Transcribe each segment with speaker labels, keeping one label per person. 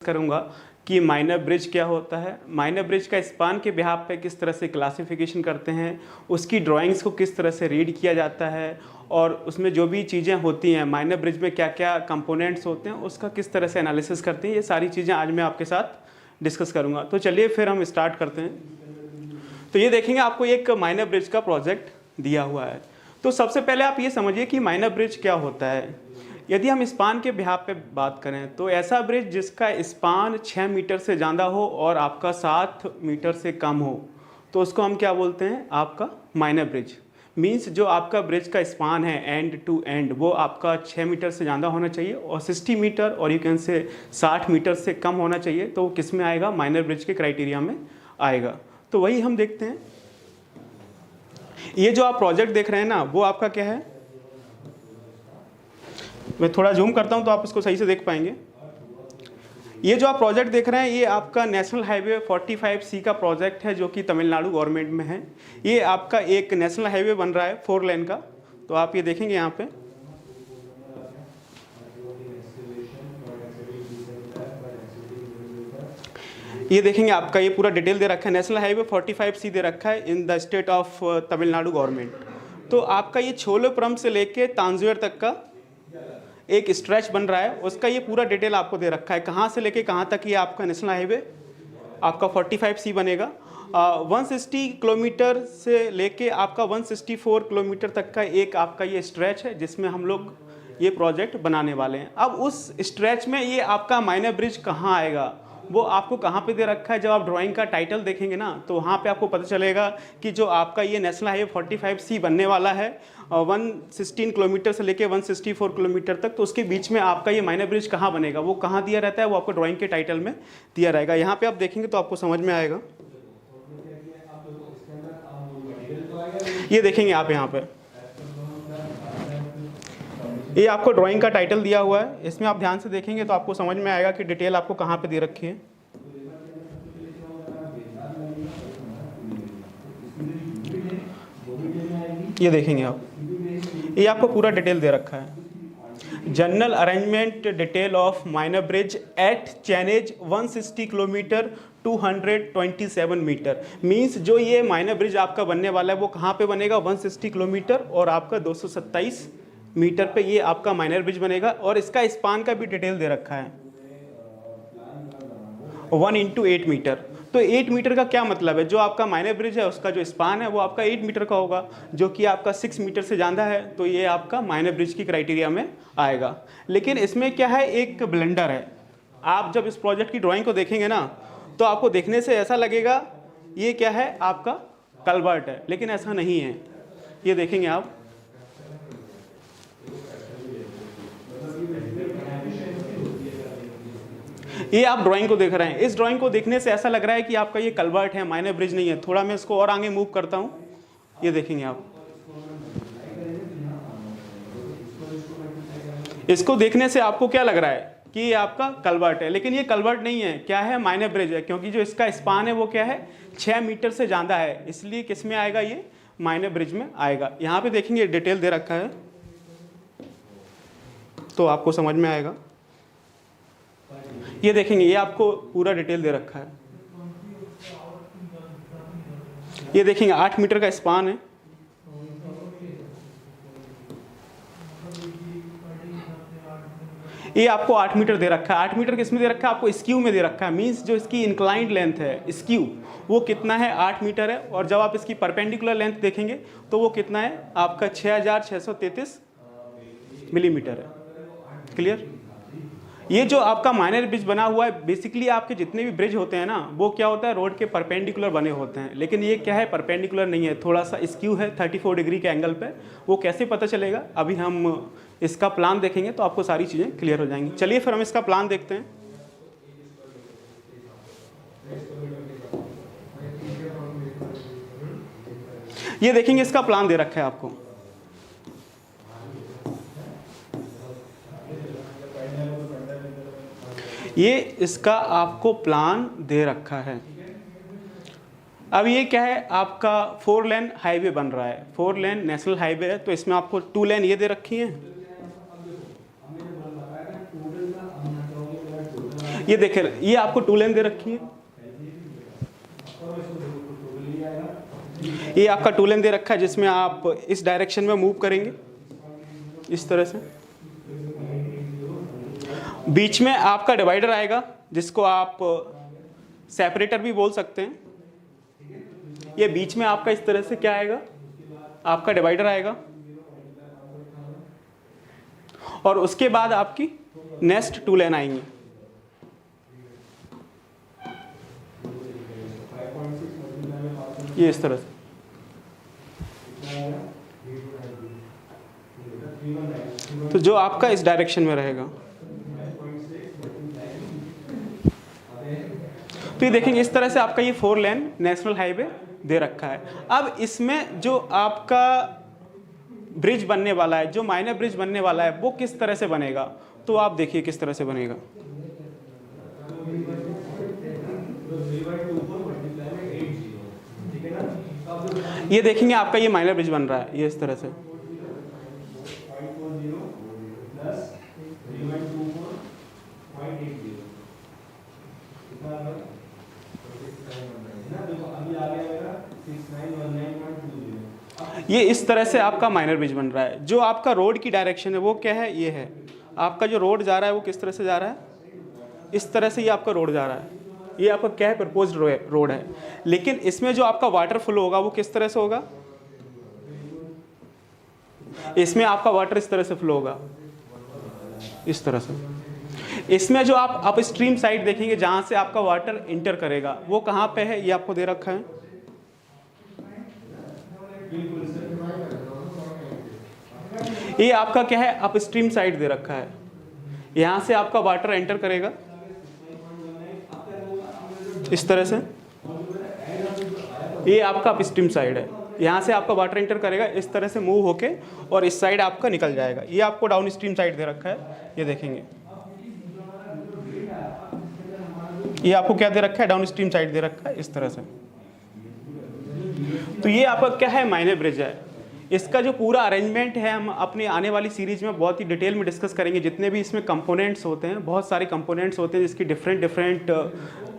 Speaker 1: करूंगा कि minor bridge क्या होता है, माइनर ब्रिज का स्पान के बिहाफ पे किस तरह से क्लासिफिकेशन करते हैं, उसकी ड्राइंग्स को किस तरह से रीड किया जाता है और उसमें जो भी चीज़ें होती हैं माइनर ब्रिज में क्या क्या कंपोनेंट्स होते हैं उसका किस तरह से एनालिसिस करते हैं, ये सारी चीज़ें आज मैं आपके साथ डिस्कस करूँगा। तो चलिए फिर हम स्टार्ट करते हैं। तो ये देखेंगे आपको एक माइनर ब्रिज का प्रोजेक्ट दिया हुआ है। तो सबसे पहले आप ये समझिए कि माइनर ब्रिज क्या होता है। यदि हम स्पान के बिहाफ पे बात करें तो ऐसा ब्रिज जिसका स्पान 6 मीटर से ज़्यादा हो और आपका 7 मीटर से कम हो तो उसको हम क्या बोलते हैं, आपका माइनर ब्रिज। मीन्स जो आपका ब्रिज का स्पान है एंड टू एंड वो आपका 6 मीटर से ज़्यादा होना चाहिए और 60 मीटर और यू कैन से 60 मीटर से कम होना चाहिए, तो वो किस में आएगा, माइनर ब्रिज के क्राइटेरिया में आएगा। तो वही हम देखते हैं। ये जो आप प्रोजेक्ट देख रहे हैं ना वो आपका क्या है, मैं थोड़ा जूम करता हूं तो आप इसको सही से देख पाएंगे। ये जो आप प्रोजेक्ट देख रहे हैं ये आपका नेशनल हाईवे 45C का प्रोजेक्ट है जो कि तमिलनाडु गवर्नमेंट में है। ये आपका एक नेशनल हाईवे बन रहा है 4 लेन का। तो आप ये देखेंगे यहाँ पे ये देखेंगे आपका ये पूरा डिटेल दे रखा है, नेशनल हाईवे 45C दे रखा है in the state of Tamil Nadu government. तो आपका ये छोलेपुरम से लेके तांजवेर तक का एक स्ट्रेच बन रहा है, उसका ये पूरा डिटेल आपको दे रखा है, कहाँ से लेके कहाँ तक ये आपका नेशनल हाईवे आपका 45C बनेगा। 160 किलोमीटर से लेके आपका 164 किलोमीटर तक का एक आपका ये स्ट्रेच है जिसमें हम लोग ये प्रोजेक्ट बनाने वाले हैं। अब उस स्ट्रेच में ये आपका माइनर ब्रिज कहाँ आएगा वो आपको कहाँ पे दे रखा है। जब आप ड्राइंग का टाइटल देखेंगे ना तो वहाँ पे आपको पता चलेगा कि जो आपका ये नेशनल हाईवे 45C बनने वाला है 116 किलोमीटर से लेके 164 किलोमीटर तक, तो उसके बीच में आपका ये माइनर ब्रिज कहाँ बनेगा, वो कहाँ दिया रहता है, वो आपको ड्राइंग के टाइटल में दिया रहेगा। यहाँ पे आप देखेंगे तो आपको समझ में आएगा। ये देखेंगे आप यहाँ पे ये आपको ड्राइंग का टाइटल दिया हुआ है, इसमें आप ध्यान से देखेंगे तो आपको समझ में आएगा कि डिटेल आपको कहाँ पे दे रखी है। ये देखेंगे आप, ये आपको पूरा डिटेल दे रखा है। General arrangement detail of minor bridge at chainage 160 kilometre 227 metre. Means जो ये माइनर ब्रिज आपका बनने वाला है वो कहाँ पे बनेगा, 160 किलोमीटर और आपका 227 मीटर पे ये आपका माइनर ब्रिज बनेगा। और इसका स्पान का भी डिटेल दे रखा है 1 × 8 मीटर। तो 8 मीटर का क्या मतलब है, जो आपका माइनर ब्रिज है उसका जो स्पान है वो आपका 8 मीटर का होगा, जो कि आपका 6 मीटर से ज़्यादा है, तो ये आपका माइनर ब्रिज की क्राइटेरिया में आएगा। लेकिन इसमें क्या है, एक ब्लंडर है। आप जब इस प्रोजेक्ट की ड्राइंग को देखेंगे ना तो आपको देखने से ऐसा लगेगा ये क्या है, आपका कल्वर्ट है, लेकिन ऐसा नहीं है। ये देखेंगे आप, ये आप ड्राइंग को देख रहे हैं, इस ड्राइंग को देखने से ऐसा लग रहा है कि आपका ये कल्वर्ट है, माइनर ब्रिज नहीं है। थोड़ा मैं इसको और आगे मूव करता हूं, ये देखेंगे आप, इसको देखने से आपको क्या लग रहा है कि ये आपका कल्वर्ट है, लेकिन ये कल्वर्ट नहीं है, क्या है, माइनर ब्रिज है, क्योंकि जो इसका स्पान है वो क्या है, 6 मीटर से ज़्यादा है, इसलिए किस में आएगा, ये माइनर ब्रिज में आएगा। यहाँ पे देखेंगे डिटेल दे रखा है तो आपको समझ में आएगा। ये देखेंगे, ये आपको पूरा डिटेल दे रखा है। ये देखेंगे 8 मीटर का स्पान है। ये आपको 8 मीटर दे रखा है। 8 मीटर किस में दे रखा है, आपको स्क्यू में दे रखा है। मींस जो इसकी इंक्लाइंड लेंथ है स्क्यू वो कितना है, 8 मीटर है। और जब आप इसकी परपेंडिकुलर लेंथ देखेंगे तो वो कितना है, आपका 6633 मिलीमीटर है। क्लियर। ये जो आपका माइनर ब्रिज बना हुआ है, बेसिकली आपके जितने भी ब्रिज होते हैं ना वो क्या होता है, रोड के परपेंडिकुलर बने होते हैं, लेकिन ये क्या है, परपेंडिकुलर नहीं है, थोड़ा सा स्क्यू है 34 डिग्री के एंगल पे। वो कैसे पता चलेगा, अभी हम इसका प्लान देखेंगे तो आपको सारी चीज़ें क्लियर हो जाएंगी। चलिए फिर हम इसका प्लान देखते हैं। ये देखेंगे इसका प्लान दे रखा है आपको। ये इसका आपको प्लान दे रखा है। अब ये क्या है, आपका 4 लेन हाईवे बन रहा है, 4 लेन नेशनल हाईवे है, तो इसमें आपको 2 लेन ये दे रखी हैं। ये देखें, ये आपको टू लेन दे रखी है, ये आपका टू लेन दे रखा है जिसमें आप इस डायरेक्शन में मूव करेंगे इस तरह से। बीच में आपका डिवाइडर आएगा जिसको आप सेपरेटर भी बोल सकते हैं। ये बीच में आपका इस तरह से क्या आएगा, आपका डिवाइडर आएगा, और उसके बाद आपकी नेक्स्ट टू लेन आएंगी। ये इस तरह से। तो जो आपका इस डायरेक्शन में रहेगा, तो ये देखेंगे इस तरह से आपका ये 4 लेन नेशनल हाईवे दे रखा है। अब इसमें जो आपका ब्रिज बनने वाला है, जो माइनर ब्रिज बनने वाला है, वो किस तरह से बनेगा, तो आप देखिए किस तरह से बनेगा। ये देखेंगे आपका ये माइनर ब्रिज बन रहा है, ये इस तरह से। ये इस तरह से आपका माइनर ब्रिज बन रहा है। जो आपका रोड की डायरेक्शन है वो क्या है, ये है आपका जो रोड जा रहा है वो किस तरह से जा रहा है, इस तरह से ये आपका रोड जा रहा है। ये आपका क्या है, प्रपोज्ड रोड है। लेकिन इसमें जो आपका वाटर फ्लो होगा वो किस तरह से होगा, इसमें आपका वाटर इस तरह से फ्लो होगा, इस तरह से। इसमें जो आप अपस्ट्रीम साइड देखेंगे जहां से आपका वाटर इंटर करेगा वो कहां पे है, ये आपको दे रखा है। ये आपका क्या है, अपस्ट्रीम साइड दे रखा है, यहां से आपका वाटर एंटर करेगा इस तरह से। ये आपका अपस्ट्रीम साइड है, यहां से आपका वाटर एंटर करेगा इस तरह से मूव होके, और इस साइड आपका निकल जाएगा। ये आपको डाउन स्ट्रीम साइड दे रखा है, ये देखेंगे। ये आपको क्या दे रखा है, डाउन स्ट्रीम साइड दे रखा है इस तरह से। तो ये आपका क्या है, माइनर ब्रिज है। इसका जो पूरा अरेंजमेंट है हम अपनी आने वाली सीरीज में बहुत ही डिटेल में डिस्कस करेंगे। जितने भी इसमें कंपोनेंट्स होते हैं, बहुत सारे कंपोनेंट्स होते हैं जिसकी डिफरेंट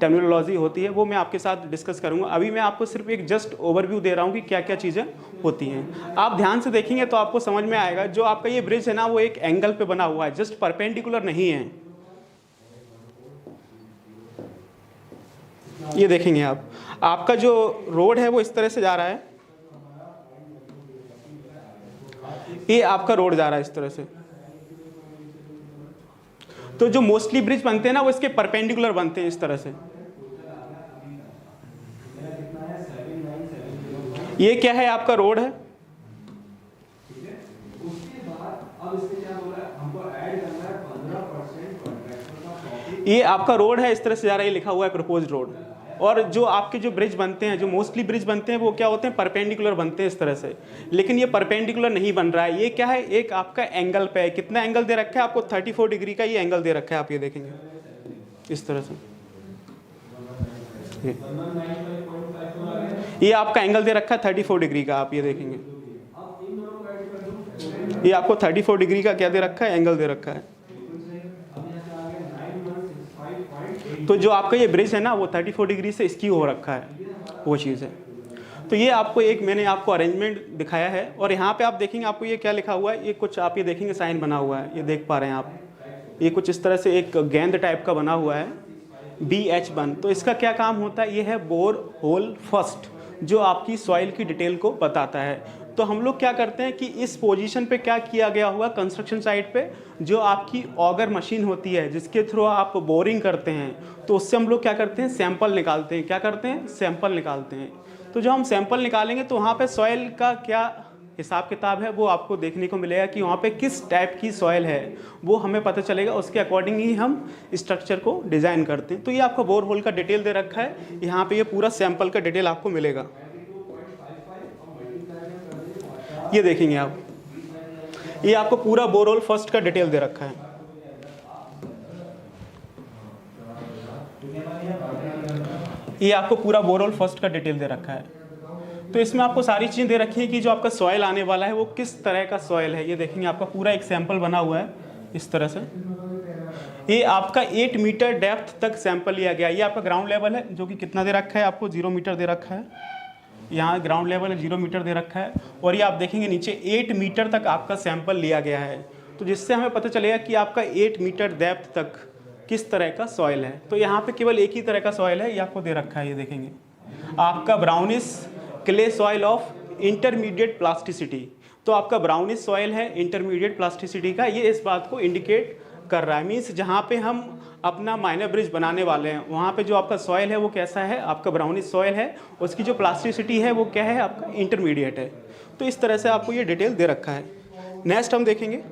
Speaker 1: टर्मिनोलॉजी होती है, वो मैं आपके साथ डिस्कस करूंगा। अभी मैं आपको सिर्फ एक जस्ट ओवरव्यू दे रहा हूँ कि क्या क्या चीज़ें होती हैं। आप ध्यान से देखेंगे तो आपको समझ में आएगा। जो आपका ये ब्रिज है ना, वो एक एंगल पे बना हुआ है, जस्ट परपेंडिकुलर नहीं है। ये देखेंगे आप, आपका जो रोड है वो इस तरह से जा रहा है, ये आपका रोड जा रहा है इस तरह से। तो जो मोस्टली ब्रिज बनते हैं ना, वो इसके परपेंडिकुलर बनते हैं इस तरह से। ये क्या है, आपका रोड है। ये आपका रोड है, इस तरह से जा रहा है, ये लिखा हुआ है प्रपोज्ड रोड। और जो आपके जो ब्रिज बनते हैं, जो मोस्टली ब्रिज बनते हैं, वो क्या होते हैं, परपेंडिकुलर बनते हैं इस तरह से। लेकिन ये परपेंडिकुलर नहीं बन रहा है, ये क्या है, एक आपका एंगल पे है। कितना एंगल दे रखा है आपको, 34 डिग्री का ये एंगल दे रखा है। आप ये देखेंगे इस तरह से, ये आपका एंगल दे रखा है 34 डिग्री का। आप ये देखेंगे, ये आपको 34 डिग्री का क्या दे रखा है, एंगल दे रखा है। तो जो आपका ये ब्रिज है ना, वो 34 डिग्री से स्क्यू हो रखा है, वो चीज़ है। तो ये आपको एक मैंने आपको अरेंजमेंट दिखाया है। और यहाँ पे आप देखेंगे आपको ये क्या लिखा हुआ है, ये कुछ आप ये देखेंगे साइन बना हुआ है, ये देख पा रहे हैं आप। ये कुछ इस तरह से एक गेंद टाइप का बना हुआ है, BH1। तो इसका क्या काम होता है, ये है बोर होल फर्स्ट, जो आपकी सॉइल की डिटेल को बताता है। तो हम लोग क्या करते हैं कि इस पोजीशन पे क्या किया गया हुआ कंस्ट्रक्शन साइट पे, जो आपकी ऑगर मशीन होती है जिसके थ्रू आप बोरिंग करते हैं, तो उससे हम लोग क्या करते हैं, सैंपल निकालते हैं। क्या करते हैं, सैंपल निकालते हैं। तो जो हम सैंपल निकालेंगे तो वहाँ पे सॉइल का क्या हिसाब किताब है वो आपको देखने को मिलेगा कि वहाँ पे किस टाइप की सॉइल है, वो हमें पता चलेगा। उसके अकॉर्डिंग ही हम स्ट्रक्चर को डिज़ाइन करते हैं। तो ये आपका बोर होल का डिटेल दे रखा है, यहाँ पे ये पूरा सैंपल का डिटेल आपको मिलेगा। ये देखेंगे आप, ये आपको पूरा बोर होल फर्स्ट का डिटेल दे रखा है। ये आपको पूरा बोर होल फर्स्ट का डिटेल दे रखा है। तो इसमें आपको सारी चीज़ें दे रखी है कि जो आपका सॉइल आने वाला है वो किस तरह का सॉइल है। ये देखेंगे आपका पूरा एक सैंपल बना हुआ है इस तरह से। ये आपका 8 मीटर डेप्थ तक सैंपल लिया गया। ये आपका ग्राउंड लेवल है जो कि कितना दे रखा है आपको, 0 मीटर दे रखा है। यहाँ ग्राउंड लेवल है 0 मीटर दे रखा है, और ये आप देखेंगे नीचे 8 मीटर तक आपका सैंपल लिया गया है। तो जिससे हमें पता चलेगा कि आपका 8 मीटर डेप्थ तक किस तरह का सॉइल है। तो यहाँ पे केवल एक ही तरह का सॉइल है, ये आपको दे रखा है। ये देखेंगे आपका brownish clay soil of intermediate plasticity. तो आपका ब्राउनिश सॉइल है इंटरमीडिएट प्लास्टिसिटी का, ये इस बात को इंडिकेट कर रहा है। मीन्स जहाँ पे हम अपना माइनर ब्रिज बनाने वाले हैं वहाँ पे जो आपका सॉइल है वो कैसा है, आपका ब्राउनिश सॉइल है, उसकी जो प्लास्टिसिटी है वो क्या है, आपका इंटरमीडिएट है। तो इस तरह से आपको ये डिटेल दे रखा है। नेक्स्ट हम देखेंगे